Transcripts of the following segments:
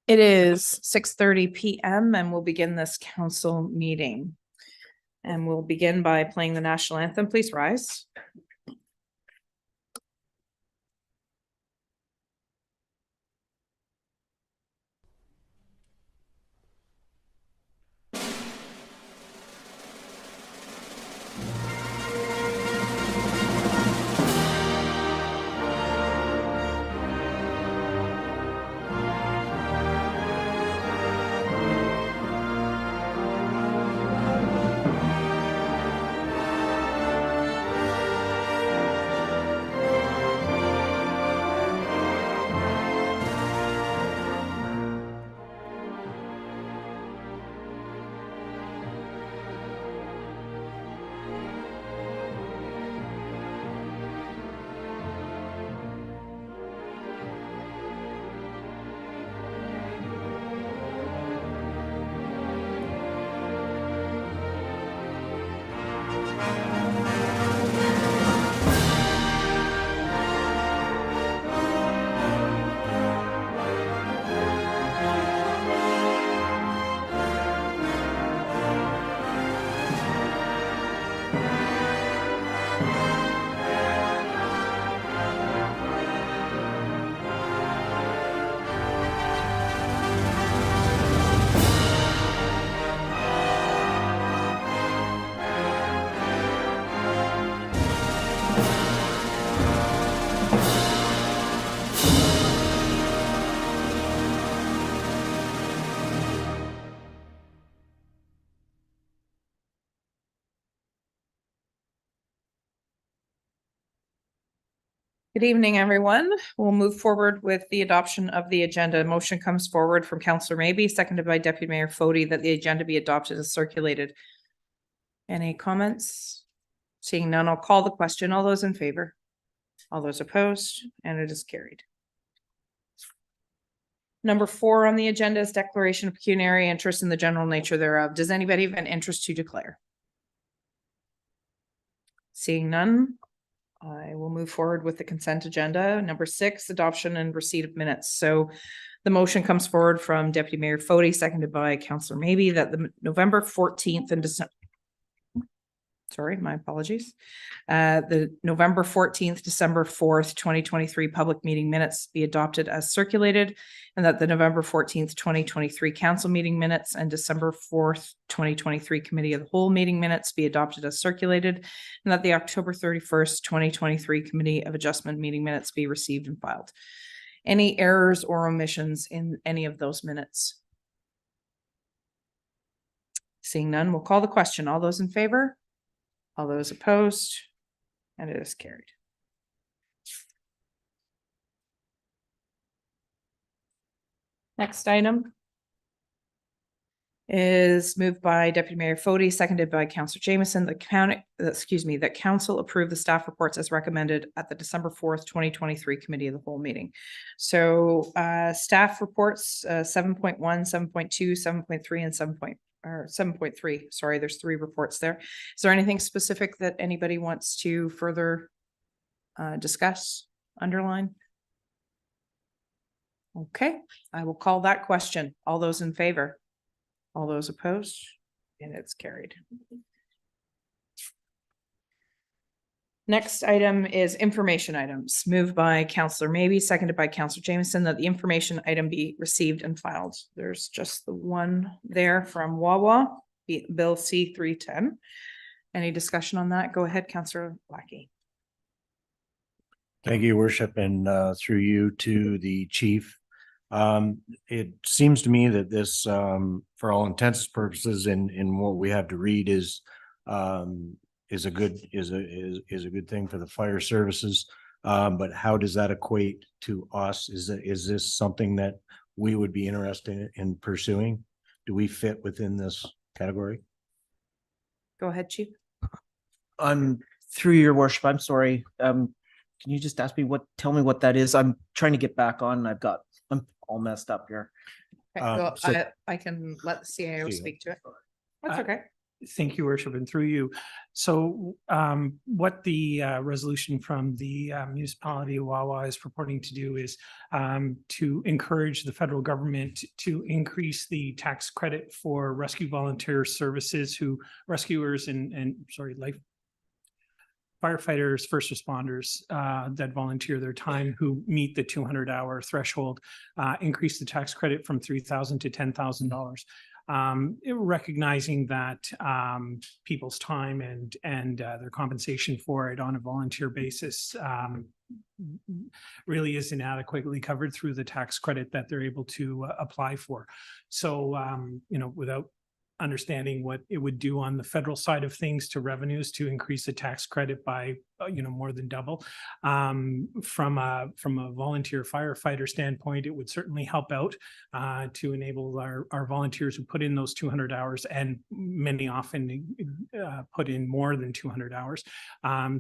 It is 6:30 PM and we'll begin this council meeting. And we'll begin by playing the national anthem. Please rise. Good evening, everyone. We'll move forward with the adoption of the agenda. Motion comes forward from Councillor Maybe, seconded by Deputy Mayor Fody, that the agenda be adopted as circulated. Any comments? Seeing none, I'll call the question. All those in favor? All those opposed? And it is carried. Number 4 on the agenda is declaration of pecuniary interest in the general nature thereof. Does anybody have an interest to declare? Seeing none, I will move forward with the consent agenda. Number 6, adoption and receipt of minutes. So the motion comes forward from Deputy Mayor Fody, seconded by Councillor Maybe, that the November 14th and December. Sorry, my apologies. The November 14th, December 4th, 2023 public meeting minutes be adopted as circulated, and that the November 14th, 2023 council meeting minutes and December 4th, 2023 committee of the whole meeting minutes be adopted as circulated, and that the October 31st, 2023 committee of adjustment meeting minutes be received and filed. Any errors or omissions in any of those minutes? Seeing none, we'll call the question. All those in favor? All those opposed? And it is carried. Next item is moved by Deputy Mayor Fody, seconded by Councillor Jameson, that council approve the staff reports as recommended at the December 4th, 2023 committee of the whole meeting. So staff reports 7.1, 7.2, 7.3, and 7.3. Sorry, there's 3 reports there. Is there anything specific that anybody wants to further discuss, underline? Okay, I will call that question. All those in favor? All those opposed? And it's carried. Next item is information items, moved by Councillor Maybe, seconded by Councillor Jameson, that the information item be received and filed. There's just the one there from Wawa, Bill C-310. Any discussion on that? Go ahead, Councillor Lackey. Thank you, Your Worship, and through you to the chief. It seems to me that this, for all intents and purposes, in what we have to read is a good thing for the fire services. But how does that equate to us? Is this something that we would be interested in pursuing? Do we fit within this category? Go ahead, Chief. Through Your Worship, I'm sorry. Can you just tell me what that is? I'm trying to get back on. I'm all messed up here. Okay, I can let the CIO speak to it. That's okay. Thank you, Worship, and through you. So what the resolution from the municipality of Wawa is purporting to do is to encourage the federal government to increase the tax credit for rescue volunteer services rescuers and life firefighters, first responders that volunteer their time who meet the 200-hour threshold, increase the tax credit from $3,000 to $10,000. Recognizing that people's time and their compensation for it on a volunteer basis really is inadequately covered through the tax credit that they're able to apply for. So, without understanding what it would do on the federal side of things to revenues to increase the tax credit by more than double. From a volunteer firefighter standpoint, it would certainly help out to enable our volunteers who put in those 200 hours, and many often put in more than 200 hours,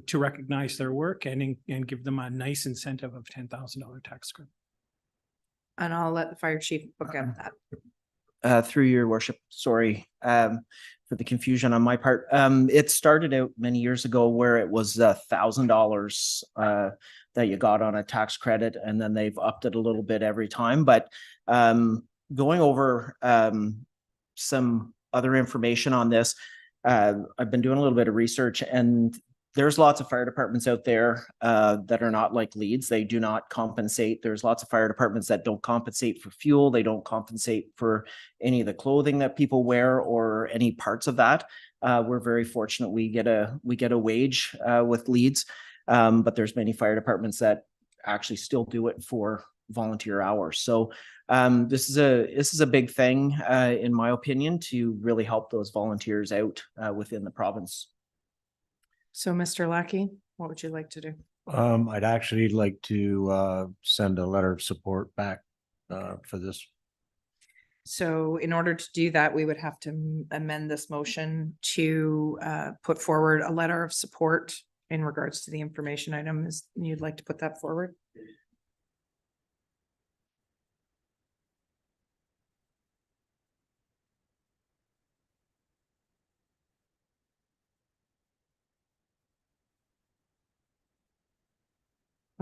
to recognize their work and give them a nice incentive of $10,000 tax credit. And I'll let the fire chief look at that. Through your worship, sorry for the confusion on my part. It started out many years ago where it was $1,000 that you got on a tax credit, and then they've upped it a little bit every time. But going over some other information on this, I've been doing a little bit of research, and there's lots of fire departments out there that are not like Leeds. They do not compensate. There's lots of fire departments that don't compensate for fuel. They don't compensate for any of the clothing that people wear or any parts of that. We're very fortunate we get a wage with Leeds, but there's many fire departments that actually still do it for volunteer hours. So this is a big thing in my opinion, to really help those volunteers out within the province. So, Mr. Lackey, what would you like to do? I'd actually like to send a letter of support back for this. So in order to do that, we would have to amend this motion to put forward a letter of support in regards to the information item. You'd like to put that forward?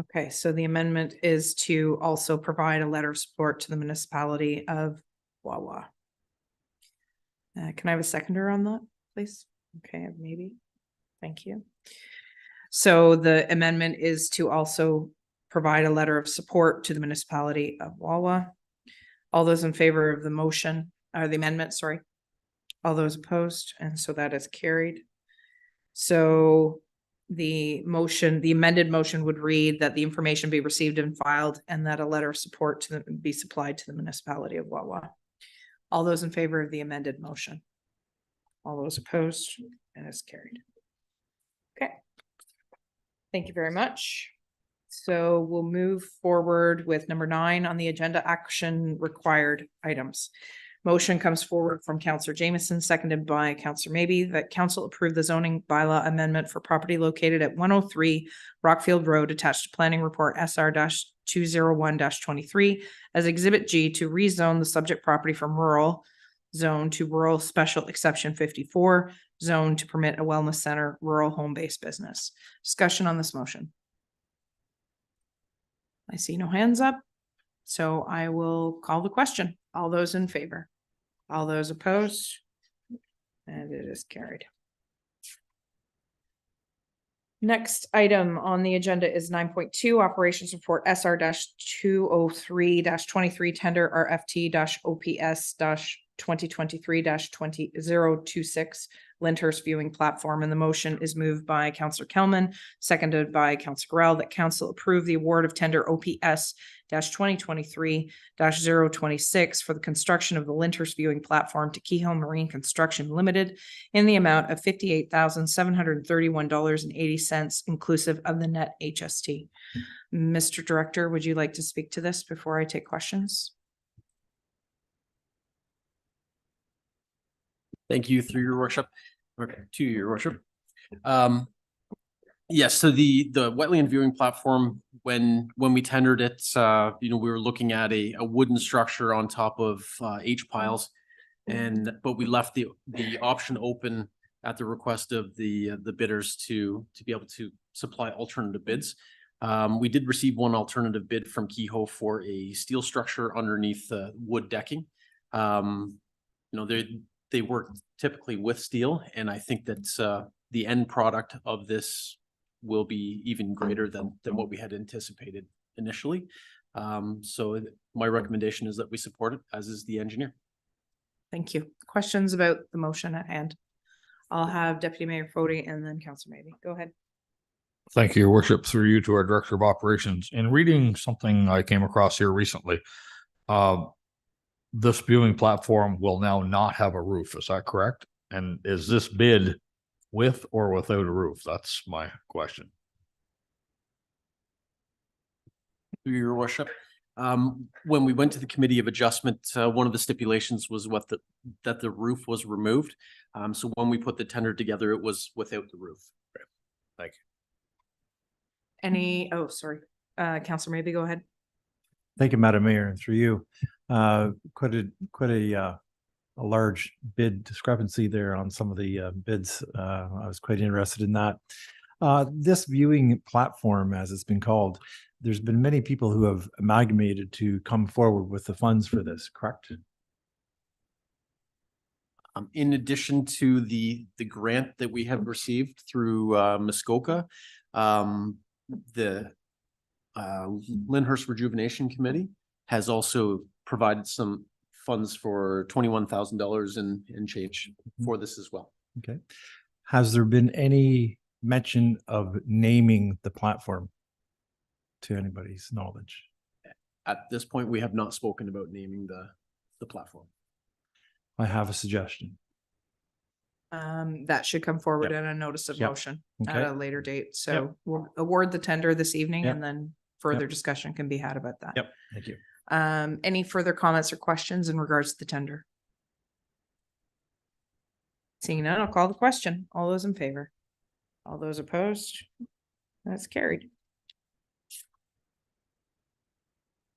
Okay, so the amendment is to also provide a letter of support to the municipality of Wawa. Can I have a seconder on that, please? Okay, maybe. Thank you. So the amendment is to also provide a letter of support to the municipality of Wawa. All those in favor of the motion, or the amendment, sorry. All those opposed, and so that is carried. So the amended motion would read that the information be received and filed, and that a letter of support be supplied to the municipality of Wawa. All those in favor of the amended motion? All those opposed, and it's carried. Okay. Thank you very much. So we'll move forward with number 9 on the agenda, action required items. Motion comes forward from Councillor Jameson, seconded by Councillor Maybe, that council approve the zoning bylaw amendment for property located at 103 Rockfield Road, attached to planning report SR-201-23 as exhibit G to rezone the subject property from rural zone to rural special exception 54 zone to permit a wellness center, rural home-based business. Discussion on this motion. I see no hands up, so I will call the question. All those in favor? All those opposed? And it is carried. Next item on the agenda is 9.2 operations report SR-203-23 tender RFT-OPS-2023-2026 Linters viewing platform. And the motion is moved by Councillor Kelman, seconded by Councillor Grell, that council approve the award of tender OPS-2023-026 for the construction of the Linters viewing platform to Kehoe Marine Construction Limited in the amount of $58,731.80 inclusive of the net HST. Mr. Director, would you like to speak to this before I take questions? Thank you, through your worship. Okay, to your worship. Yes, so the wetland viewing platform, when we tendered it, we were looking at a wooden structure on top of H piles. but we left the option open at the request of the bidders to be able to supply alternative bids. We did receive one alternative bid from Kehoe for a steel structure underneath wood decking. They work typically with steel, and I think that the end product of this will be even greater than what we had anticipated initially. So my recommendation is that we support it, as is the engineer. Thank you. Questions about the motion at hand? I'll have Deputy Mayor Fody and then Councillor Maybe. Go ahead. Thank you, Your Worship, through you to our Director of Operations. In reading something I came across here recently, this viewing platform will now not have a roof. Is that correct? And is this bid with or without a roof? That's my question. Through your worship. When we went to the Committee of Adjustment, one of the stipulations was that the roof was removed. So when we put the tender together, it was without the roof. Thank you. Councillor Maybe, go ahead. Thank you, Madam Mayor, and through you. Quite a large bid discrepancy there on some of the bids. I was quite interested in that. This viewing platform, as it's been called, there's been many people who have amalgamated to come forward with the funds for this, correct? In addition to the grant that we have received through Muskoka, the Lyndhurst Rejuvenation Committee has also provided some funds for $21,000 and change for this as well. Okay. Has there been any mention of naming the platform to anybody's knowledge? At this point, we have not spoken about naming the platform. I have a suggestion. That should come forward Yep. in a notice of Yep. motion Okay. at a later date. So we'll award the tender this evening Yep. and then further Yep. discussion can be had about that. Yep. Thank you. Any further comments or questions in regards to the tender? Seeing none, I'll call the question. All those in favor? All those opposed? That's carried.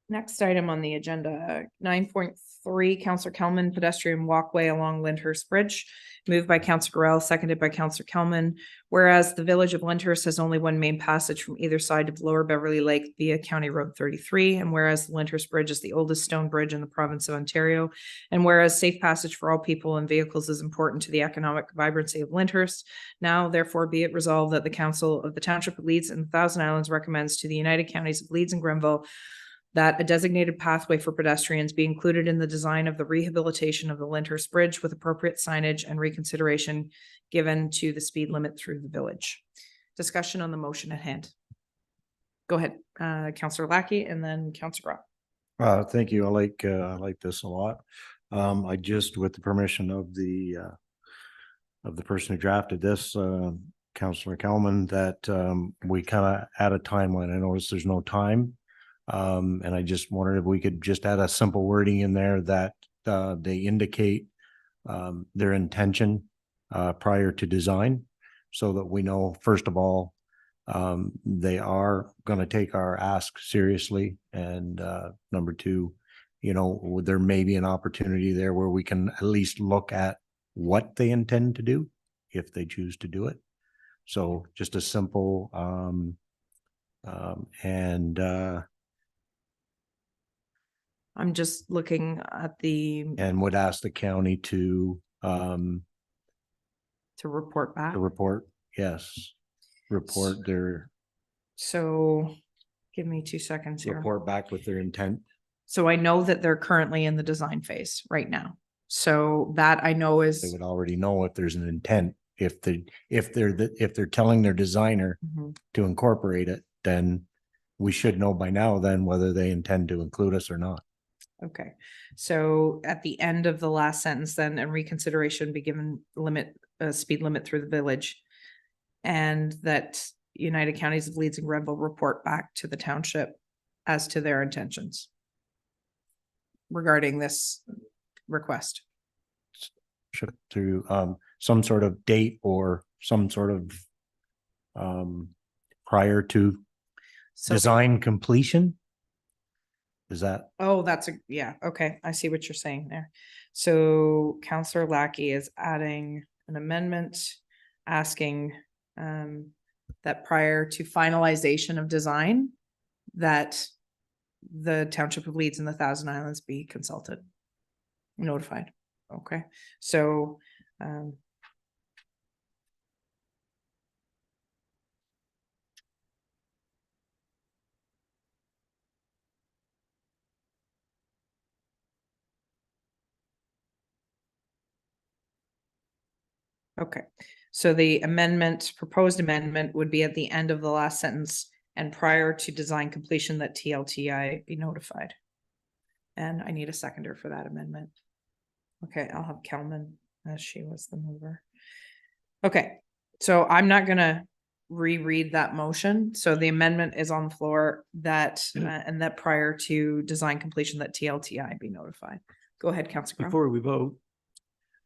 Next item on the agenda, 9.3, Councillor Kelman, pedestrian walkway along Lyndhurst Bridge, moved by Councillor Gorell, seconded by Councillor Kelman. Whereas the village of Lyndhurst has only one main passage from either side of Lower Beverly Lake via County Road 33, and whereas the Lyndhurst Bridge is the oldest stone bridge in the province of Ontario, and whereas safe passage for all people and vehicles is important to the economic vibrancy of Lyndhurst, now therefore be it resolved that the Council of the Township of Leeds and the Thousand Islands recommends to the United Counties of Leeds and Grenville that a designated pathway for pedestrians be included in the design of the rehabilitation of the Lyndhurst Bridge with appropriate signage and reconsideration given to the speed limit through the village. Discussion on the motion at hand. Go ahead, Councillor Lackey and then Councillor Rock. Thank you. I like this a lot. I just, with the permission of the person who drafted this, Councillor Kelman, that we kind of add a timeline. I noticed there's no time. And I just wondered if we could just add a simple wording in there that they indicate their intention prior to design, so that we know, first of all, they are going to take our ask seriously. And number two, there may be an opportunity there where we can at least look at what they intend to do if they choose to do it. So just a simple I'm just looking at and would ask the county to report back. report, yes, report their, So give me 2 seconds here. report back with their intent. So I know that they're currently in the design phase right now. So that I know They is. would already know if there's an intent. If they're telling their designer Mhm. to incorporate it, then we should know by now then whether they intend to include us or not. Okay, so at the end of the last sentence then, and reconsideration be given speed limit through the village. And that United Counties of Leeds and Grenville report back to the township as to their intentions regarding this request. Should through some sort of date or some sort of prior to So, design completion. Is that? oh, yeah, okay, I see what you're saying there. So Counselor Lackey is adding an amendment asking that prior to finalization of design, that the Township of Leeds and the Thousand Islands be consulted, notified. Okay, so okay, so the amendment, proposed amendment would be at the end of the last sentence and prior to design completion that TLTI be notified. And I need a seconder for that amendment. Okay, I'll have Kelman as she was the mover. Okay, so I'm not gonna reread that motion. So the amendment is on the floor that, and that prior to design completion that TLTI be notified. Go ahead, Councilor Crowe. Before we vote,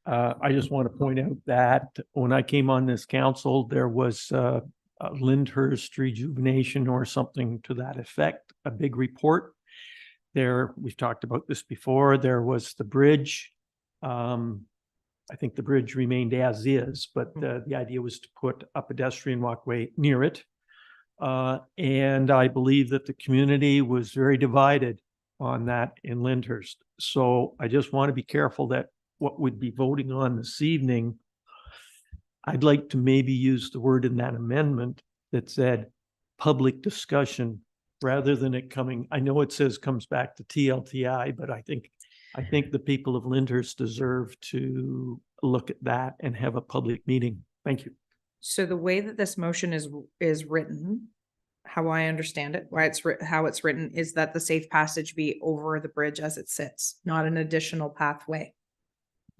I just want to point out that when I came on this council, there was a Lyndhurst rejuvenation or something to that effect, a big report. There, we've talked about this before, there was the bridge. I think the bridge remained as is, but the idea was to put a pedestrian walkway near it. And I believe that the community was very divided on that in Lyndhurst. So I just want to be careful that what we'd be voting on this evening, I'd like to maybe use the word in that amendment that said public discussion rather than it coming, I know it says comes back to TLTI, but I think the people of Lyndhurst deserve to look at that and have a public meeting. Thank you. So the way that this motion is written, how I understand it, how it's written is that the safe passage be over the bridge as it sits, not an additional pathway.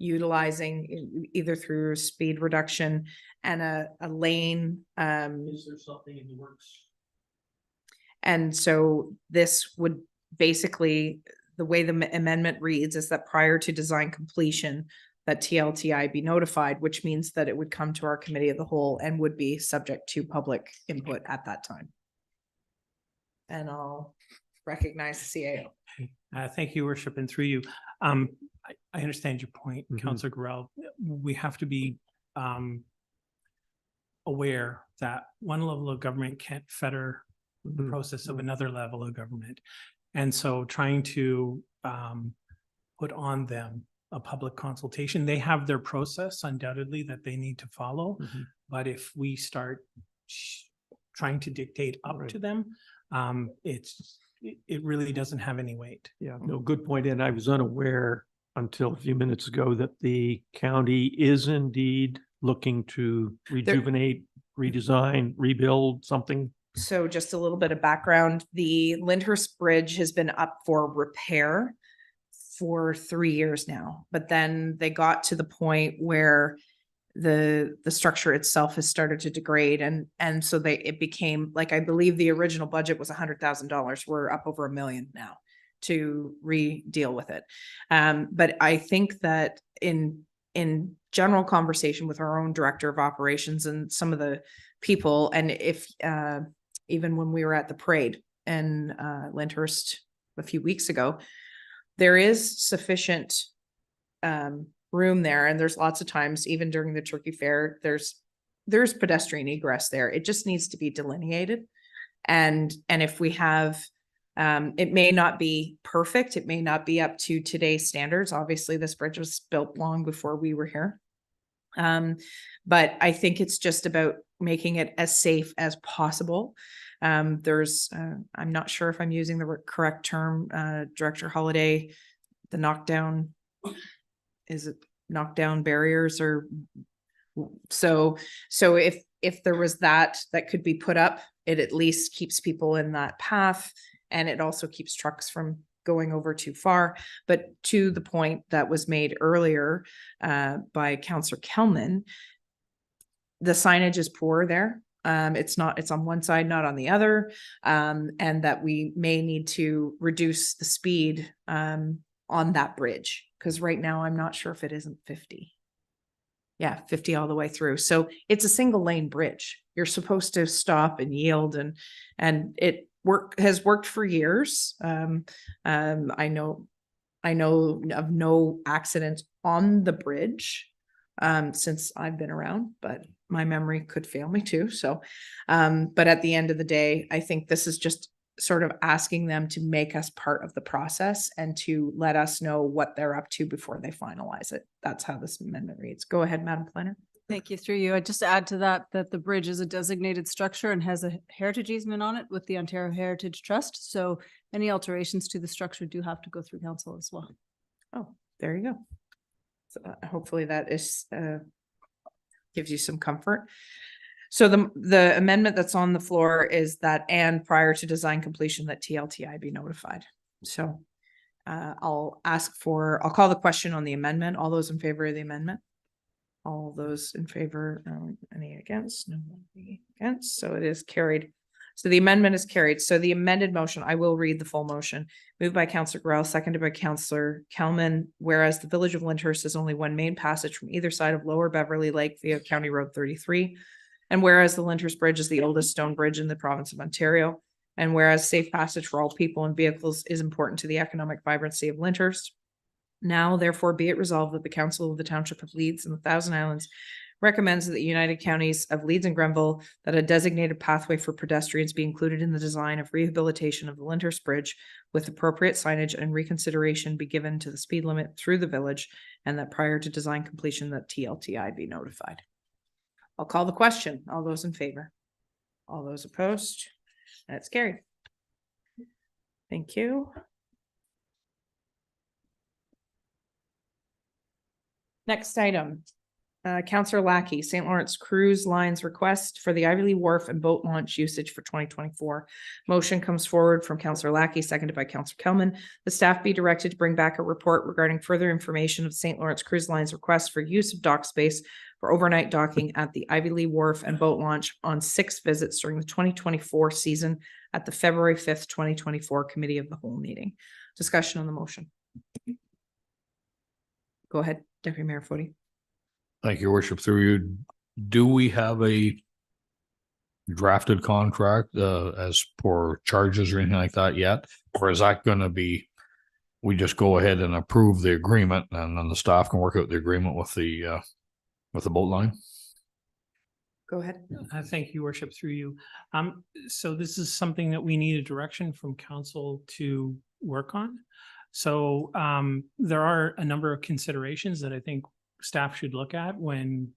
Utilizing either through speed reduction and a lane. Is there something in the works? And so this would basically, the way the amendment reads is that prior to design completion, that TLTI be notified, which means that it would come to our committee of the whole and would be subject to public input at that time. And I'll recognize the CAO. Thank you, Worship, and through you. I understand your point, Councillor Gorell. We have to be aware that one level of government can't fetter the process of another level of government. And so trying to put on them a public consultation, they have their process undoubtedly that they need to follow. But if we start trying to dictate up to them, it really doesn't have any weight. Yeah, no, good point. And I was unaware until a few minutes ago that the county is indeed looking to rejuvenate, redesign, rebuild something. So just a little bit of background, the Lyndhurst Bridge has been up for repair for 3 years now, but then they got to the point where the structure itself has started to degrade, and so it became, like, I believe the original budget was $100,000. We're up over $1 million now to deal with it. But I think that in general conversation with our own director of operations and some of the people, and if even when we were at the parade in Lyndhurst a few weeks ago, there is sufficient room there, and there's lots of times, even during the turkey fair, there's pedestrian egress there. It just needs to be delineated. And if we have, it may not be perfect, it may not be up to today's standards. Obviously, this bridge was built long before we were here. But I think it's just about making it as safe as possible. I'm not sure if I'm using the correct term, Director Holiday, the knockdown, is it knockdown barriers, or so if there was that could be put up, it at least keeps people in that path, and it also keeps trucks from going over too far. But to the point that was made earlier by Councillor Kelman, the signage is poor there. It's on one side, not on the other, and that we may need to reduce the speed on that bridge, because right now I'm not sure if it isn't 50. Yeah, 50 all the way through. So it's a single lane bridge. You're supposed to stop and yield, and it has worked for years. I know I know of no accidents on the bridge since I've been around, but my memory could fail me too. So, but at the end of the day, I think this is just sort of asking them to make us part of the process and to let us know what they're up to before they finalize it. That's how this amendment reads. Go ahead, Madam Planner. Thank you. Through you. I just add to that, that the bridge is a designated structure and has a heritage easement on it with the Ontario Heritage Trust. So any alterations to the structure do have to go through council as well. Oh, there you go. So hopefully that is gives you some comfort. So the amendment that's on the floor is that and prior to design completion that TLTI be notified. So I'll call the question on the amendment. All those in favor of the amendment? All those in favor, any against? No one against. So it is carried. So the amendment is carried. So the amended motion, I will read the full motion. Moved by Councillor Grell, seconded by Councillor Kelman. Whereas the village of Lyndhurst has only one main passage from either side of Lower Beverly Lake via County Road 33. And whereas the Lyndhurst Bridge is the oldest stone bridge in the province of Ontario. And whereas safe passage for all people and vehicles is important to the economic vibrancy of Lyndhurst. Now, therefore, be it resolved that the Council of the Township of Leeds and the Thousand Islands recommends that the United Counties of Leeds and Grenville that a designated pathway for pedestrians be included in the design of rehabilitation of the Lyndhurst Bridge with appropriate signage and reconsideration be given to the speed limit through the village, and that prior to design completion that TLTI be notified. I'll call the question. All those in favor? All those opposed? That's carried. Thank you. Next item. Councillor Lackey, St. Lawrence Cruise Lines request for the Ivy Lee Wharf and boat launch usage for 2024. Motion comes forward from Councillor Lackey, seconded by Councillor Kelman. The staff be directed to bring back a report regarding further information of St. Lawrence Cruise Lines request for use of dock space for overnight docking at the Ivy Lee Wharf and boat launch on 6 visits during the 2024 season at the February 5th, 2024 Committee of the Whole meeting. Discussion on the motion. Go ahead, Deputy Mayor Foote. Thank you, Your Worship. Through you, do we have a drafted contract as for charges or anything like that yet? Or is that going to be, we just go ahead and approve the agreement and then the staff can work out the agreement with the boat line? Go ahead. Thank you, Worship, through you. So this is something that we need a direction from council to work on. So there are a number of considerations that I think staff should look at when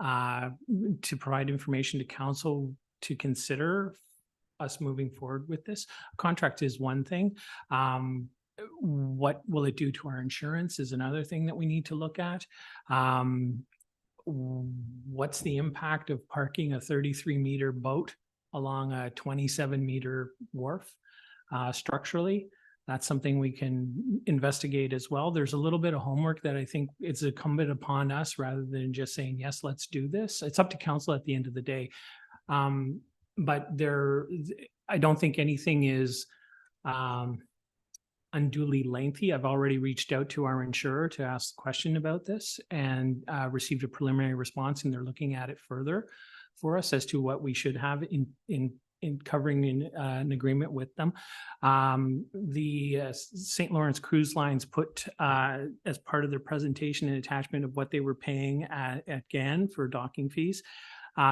to provide information to council to consider us moving forward with this. Contract is one thing. What will it do to our insurance is another thing that we need to look at. What's the impact of parking a 33-meter boat along a 27-meter wharf structurally? That's something we can investigate as well. There's a little bit of homework that I think it's incumbent upon us rather than just saying, yes, let's do this. It's up to council at the end of the day. But I don't think anything is unduly lengthy. I've already reached out to our insurer to ask the question about this and received a preliminary response, and they're looking at it further for us as to what we should have in covering an agreement with them. The St. Lawrence Cruise Lines put as part of their presentation an attachment of what they were paying at GAN for docking fees.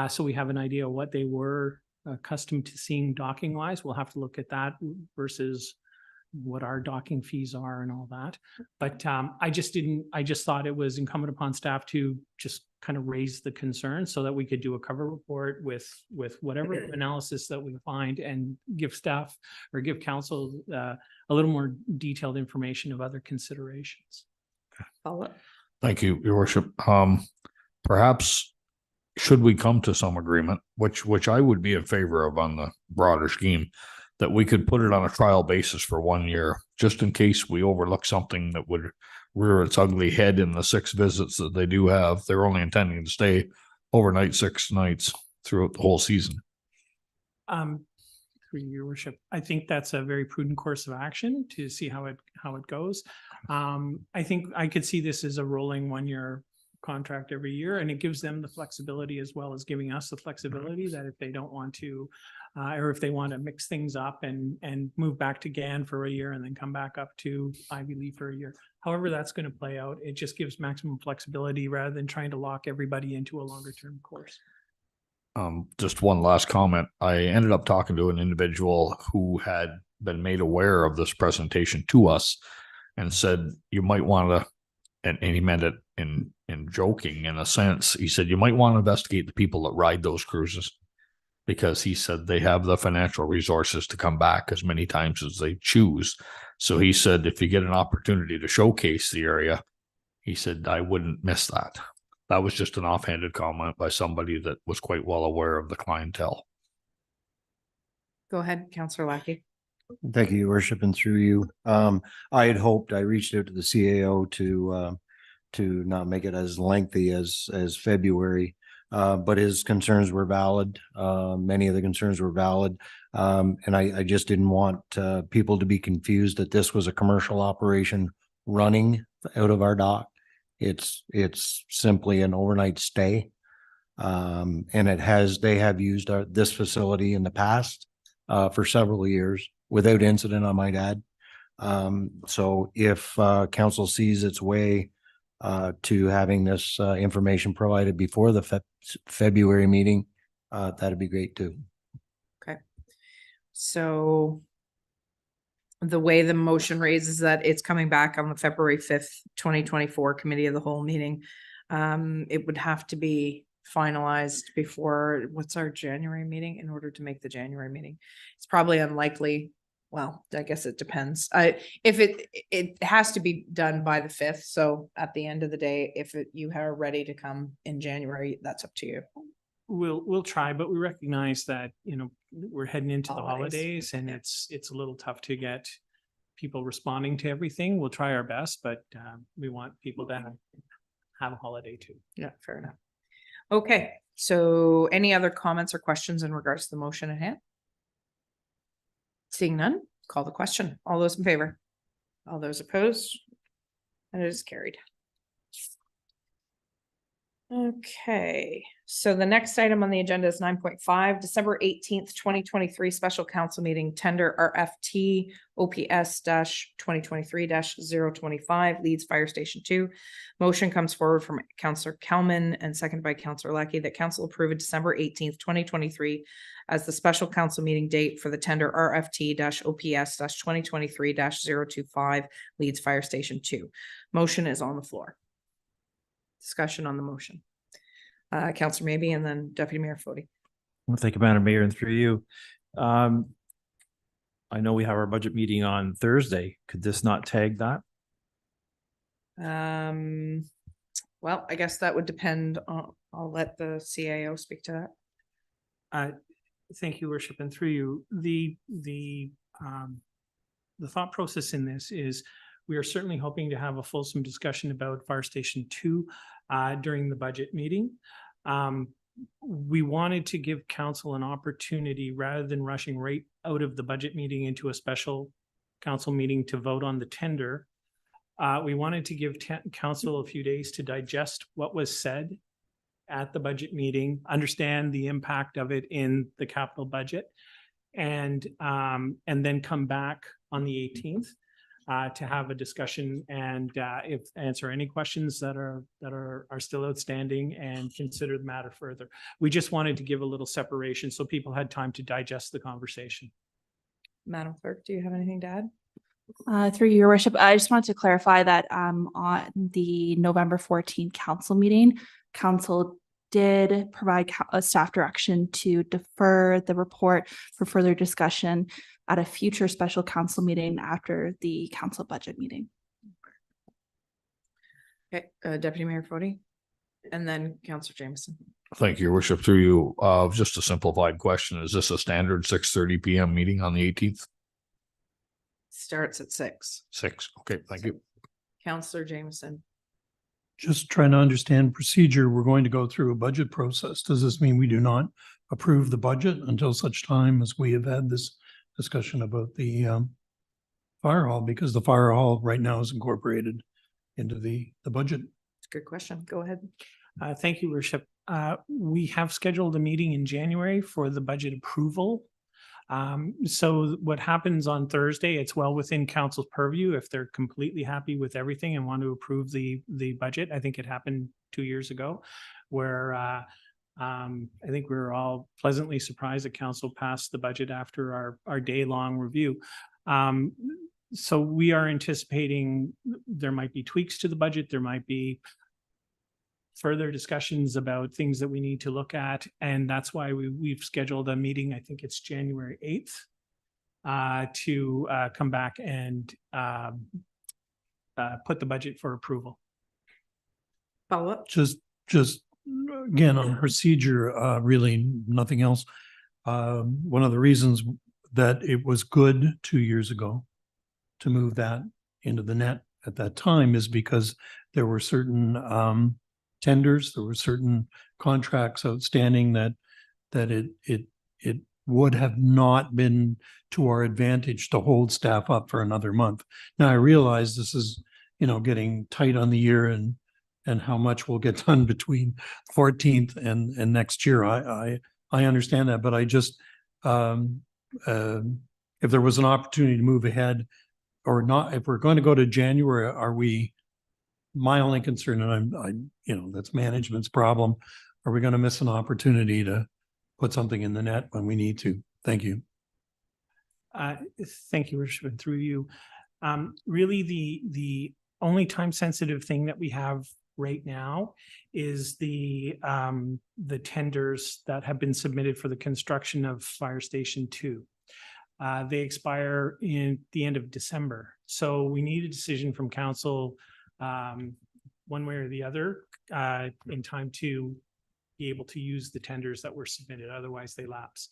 So we have an idea of what they were accustomed to seeing docking wise. We'll have to look at that versus what our docking fees are and all that. But I just thought it was incumbent upon staff to just kind of raise the concern so that we could do a cover report with whatever analysis that we find and give staff or give council a little more detailed information of other considerations. Thank you, Your Worship. Perhaps should we come to some agreement, which I would be in favor of on the broader scheme, that we could put it on a trial basis for 1 year, just in case we overlook something that would rear its ugly head in the 6 visits that they do have. They're only intending to stay overnight 6 nights throughout the whole season. Through Your Worship, I think that's a very prudent course of action to see how it goes. I think I could see this as a rolling 1 year contract every year, and it gives them the flexibility as well as giving us the flexibility that if they don't want to or if they want to mix things up and move back to GAN for a year and then come back up to Ivy League for a year. However, that's going to play out. It just gives maximum flexibility rather than trying to lock everybody into a longer term course. Just one last comment. I ended up talking to an individual who had been made aware of this presentation to us and said, you might want to, and he meant it in joking in a sense. He said, you might want to investigate the people that ride those cruises, because he said they have the financial resources to come back as many times as they choose. So he said, if you get an opportunity to showcase the area, he said, I wouldn't miss that. That was just an offhanded comment by somebody that was quite well aware of the clientele. Go ahead, Councillor Lackey. Thank you, Your Worship, and through you. I had hoped, I reached out to the CAO to not make it as lengthy as February. But his concerns were valid. Many of the concerns were valid. And I just didn't want people to be confused that this was a commercial operation running out of our dock. It's simply an overnight stay. And they have used this facility in the past for several years without incident, I might add. So if council sees its way to having this information provided before the February meeting, that'd be great too. Okay. So the way the motion raises that it's coming back on the February 5th, 2024 Committee of the Whole meeting. It would have to be finalized before, what's our January meeting, in order to make the January meeting. It's probably unlikely. Well, I guess it depends. If it has to be done by the 5th. So at the end of the day, if you are ready to come in January, that's up to you. We'll try, but we recognize that, we're heading into the Holidays. holidays and it's a little tough to get people responding to everything. We'll try our best, but we want people to have a holiday too. Yeah, fair enough. Okay, so any other comments or questions in regards to the motion at hand? Seeing none, call the question. All those in favor? All those opposed? And it is carried. Okay, so the next item on the agenda is 9.5, December 18th, 2023 special council meeting, tender RFT OPS-2023-025 Leeds Fire Station 2. Motion comes forward from Councillor Kelman and seconded by Councillor Lackey that council approve of December 18th, 2023 as the special council meeting date for the tender RFT-OPS-2023-025 Leeds Fire Station 2. Motion is on the floor. Discussion on the motion. Councillor Maybe and then Deputy Mayor Fody. Well, thank you, Madam Mayor, and through you. I know we have our budget meeting on Thursday. Could this not tag that? Well, I guess that would depend on, I'll let the CAO speak to that. Thank you, Worship, and through you. The thought process in this is we are certainly hoping to have a fulsome discussion about Fire Station 2 during the budget meeting. We wanted to give council an opportunity, rather than rushing right out of the budget meeting into a special council meeting to vote on the tender. We wanted to give council a few days to digest what was said at the budget meeting, understand the impact of it in the capital budget, and then come back on the 18th to have a discussion and answer any questions that are still outstanding and consider the matter further. We just wanted to give a little separation so people had time to digest the conversation. Madam Clerk, do you have anything to add? Through your worship, I just wanted to clarify that on the November 14th council meeting, council did provide a staff direction to defer the report for further discussion at a future special council meeting after the council budget meeting. Okay, Deputy Mayor Fody, and then Councillor Jameson. Thank you, Your Worship. Through you, just a simplified question. Is this a standard 6:30 p.m. meeting on the 18th? Starts at 6. 6. Okay, thank you. Councillor Jameson. Just trying to understand procedure. We're going to go through a budget process. Does this mean we do not approve the budget until such time as we have had this discussion about the fire hall? Because the fire hall right now is incorporated into the budget. It's a good question. Go ahead. Thank you, Worship. We have scheduled a meeting in January for the budget approval. So what happens on Thursday, it's well within council's purview if they're completely happy with everything and want to approve the budget. I think it happened 2 years ago where I think we were all pleasantly surprised that council passed the budget after our day-long review. So we are anticipating there might be tweaks to the budget. There might be further discussions about things that we need to look at. And that's why we've scheduled a meeting, I think it's January 8th, to come back and put the budget for approval. Follow up? Just again, on procedure, really nothing else. One of the reasons that it was good 2 years ago to move that into the net at that time is because there were certain tenders, there were certain contracts outstanding that it would have not been to our advantage to hold staff up for another month. Now I realize this is, getting tight on the year and how much will get done between 14th and next year. I understand that, but I just if there was an opportunity to move ahead or not, if we're going to go to January, my only concern, and that's management's problem. Are we going to miss an opportunity to put something in the net when we need to? Thank you. Thank you, Worship, and through you. Really, the only time sensitive thing that we have right now is the tenders that have been submitted for the construction of Fire Station 2. They expire in the end of December. So we need a decision from council one way or the other in time to be able to use the tenders that were submitted. Otherwise they lapse.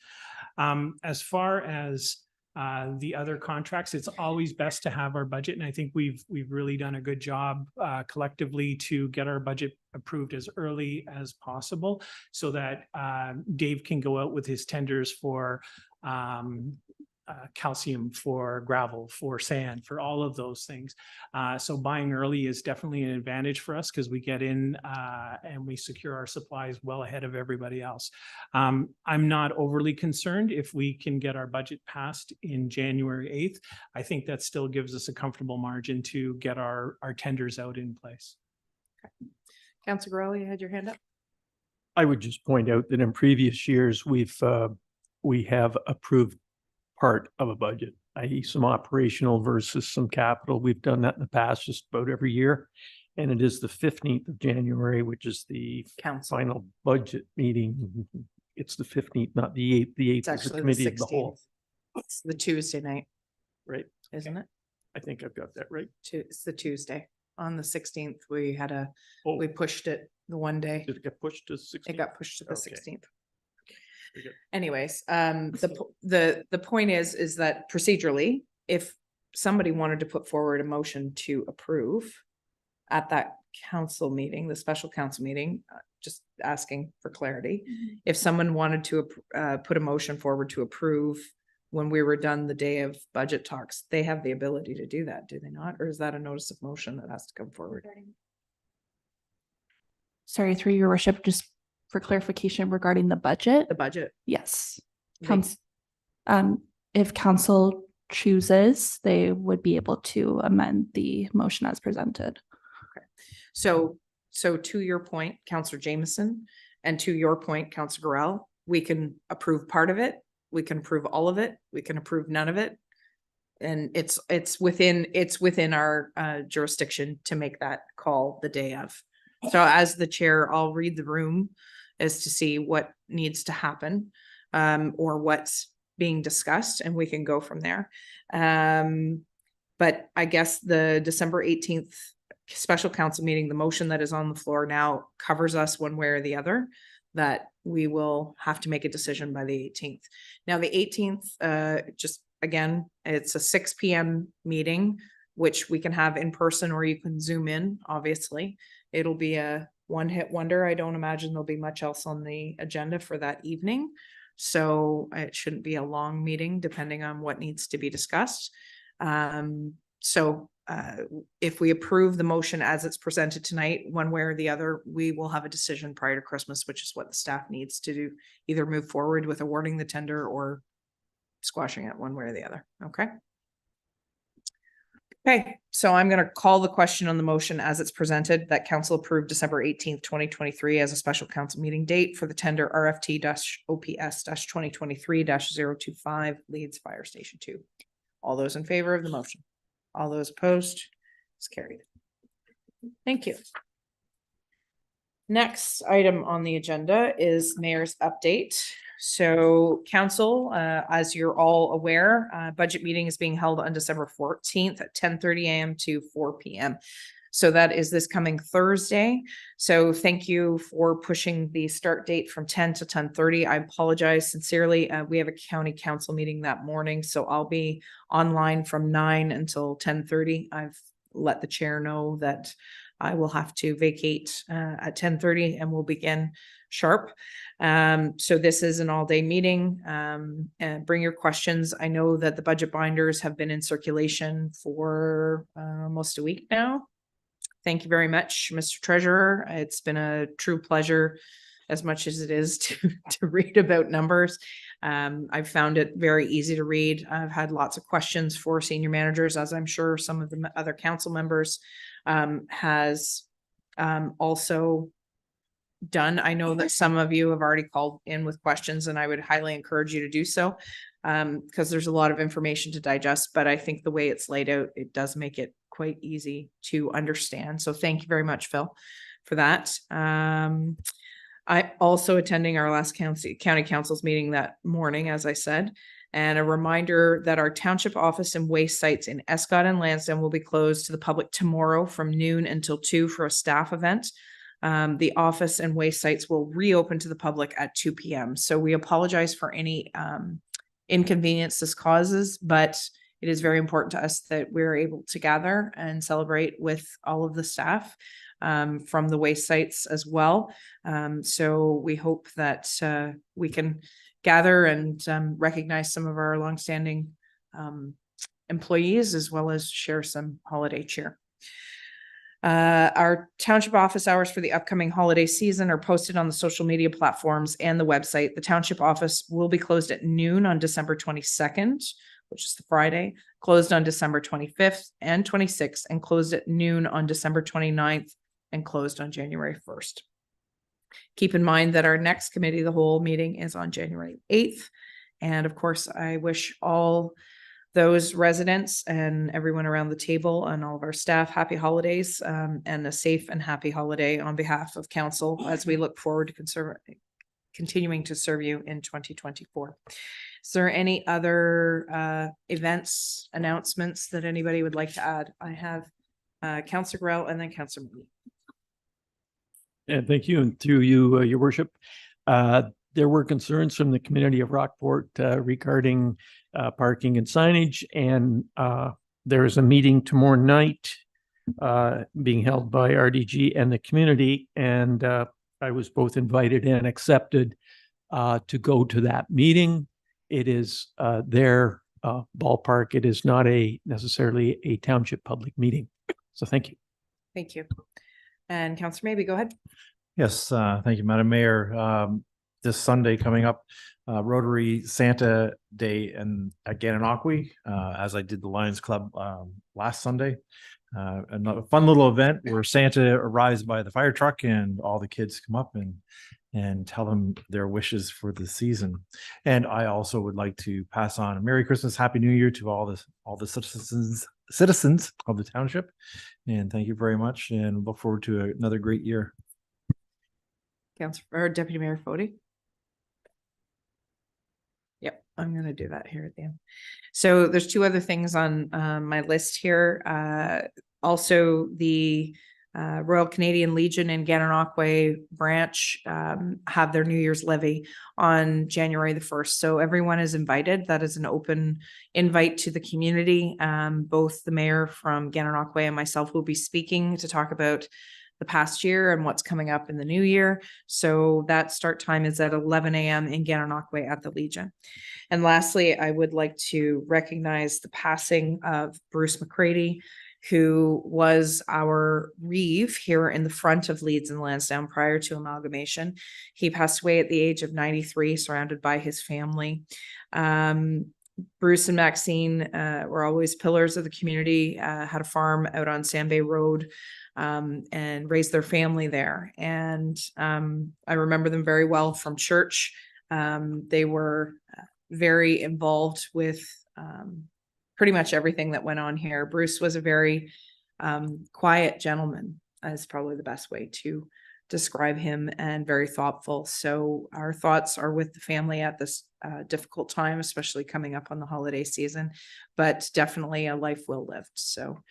As far as the other contracts, it's always best to have our budget. And I think we've really done a good job collectively to get our budget approved as early as possible so that Dave can go out with his tenders for calcium, for gravel, for sand, for all of those things. So buying early is definitely an advantage for us because we get in and we secure our supplies well ahead of everybody else. I'm not overly concerned if we can get our budget passed in January 8th. I think that still gives us a comfortable margin to get our tenders out in place. Okay. Councilor Gorell, you had your hand up. I would just point out that in previous years, we have approved part of a budget, i.e. some operational versus some capital. We've done that in the past just about every year. And it is the 15th of January, which is the Council. final budget meeting. It's the 15th, not the 8th. The 8th is the Actually committee of the whole. It's the Tuesday night, Right. isn't it? I think I've got that right. It's the Tuesday. On the 16th, we had Oh. we pushed it the one day. Did it get pushed to 16th? It got pushed to the Okay. 16th. Very good. Anyways, the point is that procedurally, if somebody wanted to put forward a motion to approve at that council meeting, the special council meeting, just asking for clarity, if someone wanted to put a motion forward to approve when we were done the day of budget talks, they have the ability to do that, do they not? Or is that a notice of motion that has to come forward? Sorry, through your worship, just for clarification regarding the budget. The budget. Yes. Like- If council chooses, they would be able to amend the motion as presented. So to your point, Councillor Jameson, and to your point, Councillor Gorell, we can approve part of it. We can approve all of it. We can approve none of it. And it's within our jurisdiction to make that call the day of. So as the chair, I'll read the room as to see what needs to happen or what's being discussed, and we can go from there. But I guess the December 18th special council meeting, the motion that is on the floor now covers us one way or the other, that we will have to make a decision by the 18th. Now, the 18th, just again, it's a 6 p.m. meeting, which we can have in person or you can zoom in, obviously. It'll be a one-hit wonder. I don't imagine there'll be much else on the agenda for that evening. So it shouldn't be a long meeting depending on what needs to be discussed. If we approve the motion as it's presented tonight, one way or the other, we will have a decision prior to Christmas, which is what the staff needs to do, either move forward with awarding the tender or squashing it one way or the other. Okay. Okay, so I'm going to call the question on the motion as it's presented that council approved December 18th, 2023 as a special council meeting date for the tender RFT-OPS-2023-025 Leeds Fire Station 2. All those in favor of the motion? All those opposed? It's carried. Thank you. Next item on the agenda is mayor's update. So council, as you're all aware, budget meeting is being held on December 14th at 10:30 a.m. to 4 p.m. So that is this coming Thursday. So thank you for pushing the start date from 10 to 10:30. I apologize sincerely. We have a county council meeting that morning, so I'll be online from 9 until 10:30. I've let the chair know that I will have to vacate at 10:30 and we'll begin sharp. So this is an all-day meeting, and bring your questions. I know that the budget binders have been in circulation for almost a week now. Thank you very much, Mr. Treasurer. It's been a true pleasure, as much as it is to read about numbers. I've found it very easy to read. I've had lots of questions for senior managers, as I'm sure some of the other council members has also done. I know that some of you have already called in with questions, and I would highly encourage you to do so because there's a lot of information to digest, but I think the way it's laid out, it does make it quite easy to understand. So thank you very much, Phil, for that. I also attending our last county council's meeting that morning, as I said, and a reminder that our township office and waste sites in Escott and Lansdowne will be closed to the public tomorrow from noon until 2 for a staff event. The office and waste sites will reopen to the public at 2 p.m. So we apologize for any inconvenience this causes, but it is very important to us that we're able to gather and celebrate with all of the staff from the waste sites as well. So we hope that we can gather and recognize some of our longstanding employees, as well as share some holiday cheer. Our township office hours for the upcoming holiday season are posted on the social media platforms and the website. The township office will be closed at noon on December 22nd, which is the Friday, closed on December 25th and 26th, and closed at noon on December 29th and closed on January 1st. Keep in mind that our next committee of the whole meeting is on January 8th. And of course, I wish all those residents and everyone around the table and all of our staff happy holidays and a safe and happy holiday on behalf of council as we look forward to continuing to serve you in 2024. Is there any other events, announcements that anybody would like to add? I have Councillor Grell and then Councillor Mooney. And thank you. And through you, your worship, there were concerns from the community of Rockport regarding parking and signage. And there is a meeting tomorrow night being held by RDG and the community. And I was both invited and accepted to go to that meeting. It is their ballpark. It is not necessarily a township public meeting. So thank you. Thank you. And Councillor Maybe, go ahead. Yes, thank you, Madam Mayor. This Sunday coming up, Rotary Santa Day and at Gananoque, as I did the Lions Club last Sunday. A fun little event where Santa arrives by the fire truck and all the kids come up and tell them their wishes for the season. And I also would like to pass on a Merry Christmas, Happy New Year to all the citizens of the township. And thank you very much and look forward to another great year. Councillor or Deputy Mayor Fody. Yep, I'm going to do that here at the end. So there's two other things on my list here. Also, the Royal Canadian Legion and Gananoque branch have their New Year's levy on January the 1st. So everyone is invited. That is an open invite to the community. Both the mayor from Gananoque and myself will be speaking to talk about the past year and what's coming up in the new year. So that start time is at 11 a.m. in Gananoque at the Legion. And lastly, I would like to recognize the passing of Bruce McCready, who was our reeve here in the front of Leeds and Lansdowne prior to amalgamation. He passed away at the age of 93, surrounded by his family. Bruce and Maxine were always pillars of the community, had a farm out on Sand Bay Road, and raised their family there. And I remember them very well from church. They were very involved with pretty much everything that went on here. Bruce was a very quiet gentleman, is probably the best way to describe him, and very thoughtful. So our thoughts are with the family at this difficult time, especially coming up on the holiday season, but definitely a life well lived. So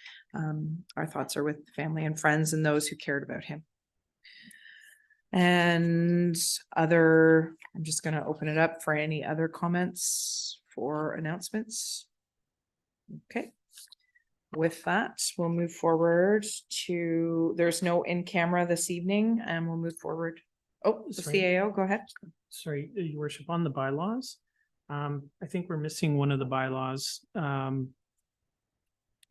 our thoughts are with the family and friends and those who cared about him. And I'm just going to open it up for any other comments for announcements. Okay. With that, we'll move forward to, there's no in camera this evening, and we'll move forward. Oh, the Sorry. CAO, go ahead. Sorry, Your Worship, on the bylaws. I think we're missing one of the bylaws.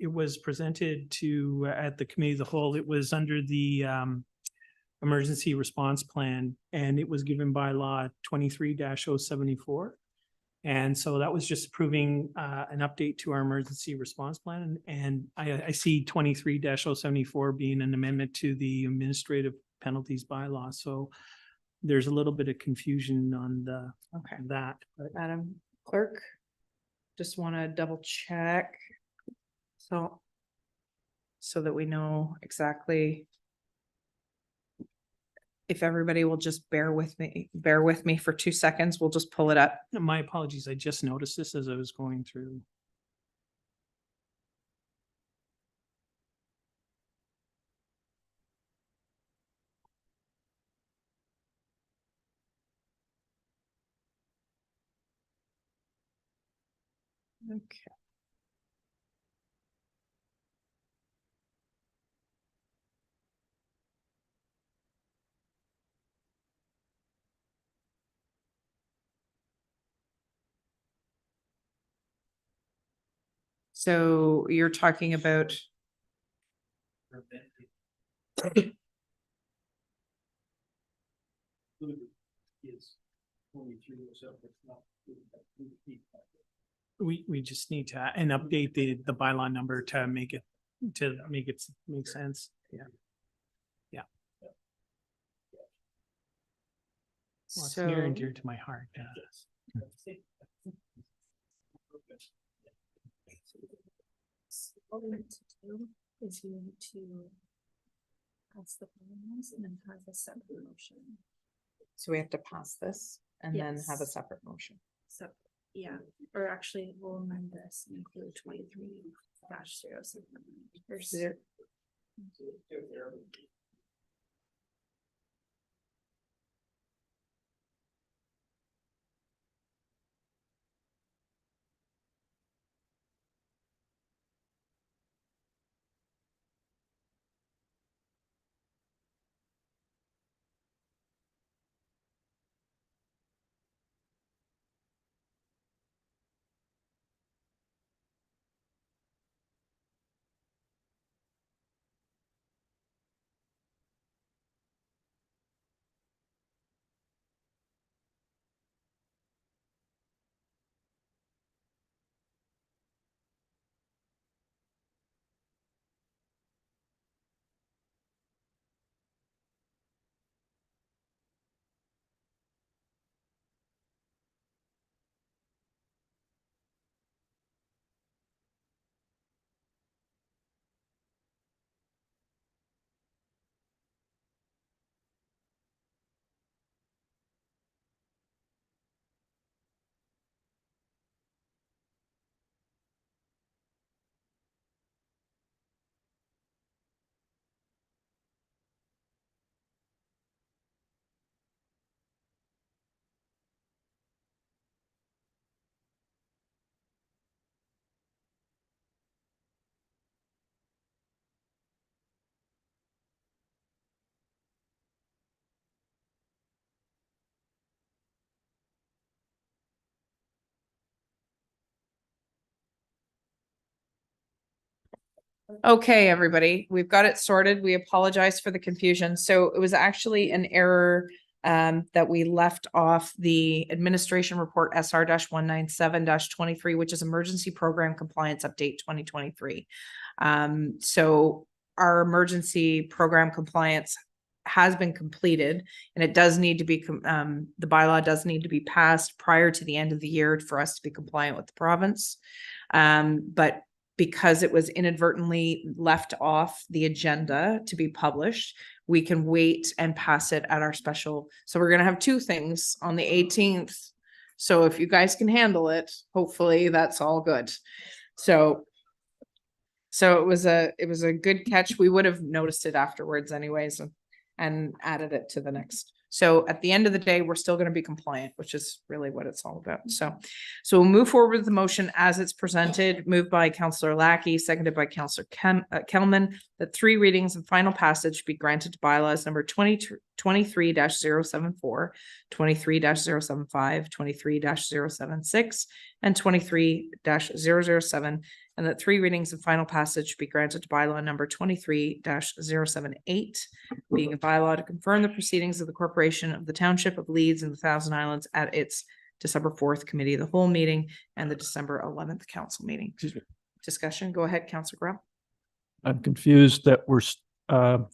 It was presented to at the committee of the whole. It was under the emergency response plan, and it was given by law 23-074. And so that was just approving an update to our emergency response plan. And I see 23-074 being an amendment to the administrative penalties bylaw. So there's a little bit of confusion on that. But Madam Clerk, just want to double check. So that we know exactly. If everybody will just bear with me for 2 seconds, we'll just pull it up. my apologies, I just noticed this as I was going through. Okay. So you're talking about. We just need to and update the bylaw number to make it make sense. Yeah. Well, it's near and So dear to my heart. What we need to do is you need to pass the bylaws and then have a separate motion. we have to pass this and then have a Yes. separate motion. So, yeah, or actually we'll amend this and include 23-07. There- Okay, everybody, we've got it sorted. We apologize for the confusion. So it was actually an error that we left off the administration report SR 197 23, which is emergency program compliance update 2023. So our emergency program compliance has been completed, and it does need to be, the bylaw does need to be passed prior to the end of the year for us to be compliant with the province. But because it was inadvertently left off the agenda to be published, we can wait and pass it at our special. So we're going to have two things on the 18th. So if you guys can handle it, hopefully that's all good. So it was a good catch. We would have noticed it afterwards anyways and added it to the next. So at the end of the day, we're still going to be compliant, which is really what it's all about. So we'll move forward with the motion as it's presented, moved by Councillor Lackey, seconded by Councillor Kelman, that 3 readings and final passage be granted to bylaws number 23-074, 23-075, 23-076, and 23-007, and that 3 readings and final passage be granted to bylaw number 23-078, being a bylaw to confirm the proceedings of the corporation of the Township of Leeds and the Thousand Islands at its December 4th Committee of the Whole meeting and the December 11th Council meeting. Discussion, go ahead, Councillor Grell. I'm confused that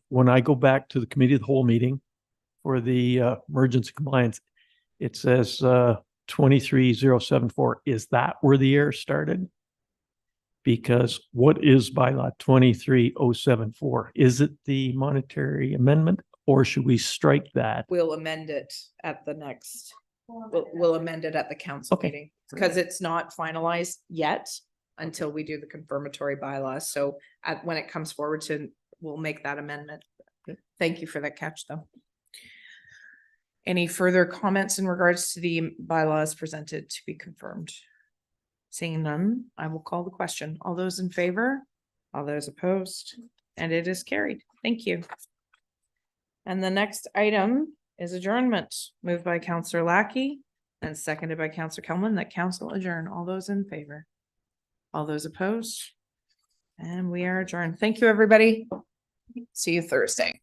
when I go back to the Committee of the Whole meeting for the emergency compliance, it says 23074. Is that where the error started? Because what is bylaw 23074? Is it the monetary amendment, or should we strike that? We'll amend it at the next, we'll amend it at the council Okay. meeting, because it's not finalized yet until we do the confirmatory bylaws. So when it comes forward we'll make that amendment. Thank you for that catch, though. Any further comments in regards to the bylaws presented to be confirmed? Seeing none, I will call the question. All those in favor? All those opposed? And it is carried. Thank you. And the next item is adjournment, moved by Councillor Lackey and seconded by Councillor Kelman, that council adjourn. All those in favor? All those opposed? And we are adjourned. Thank you, everybody. See you Thursday.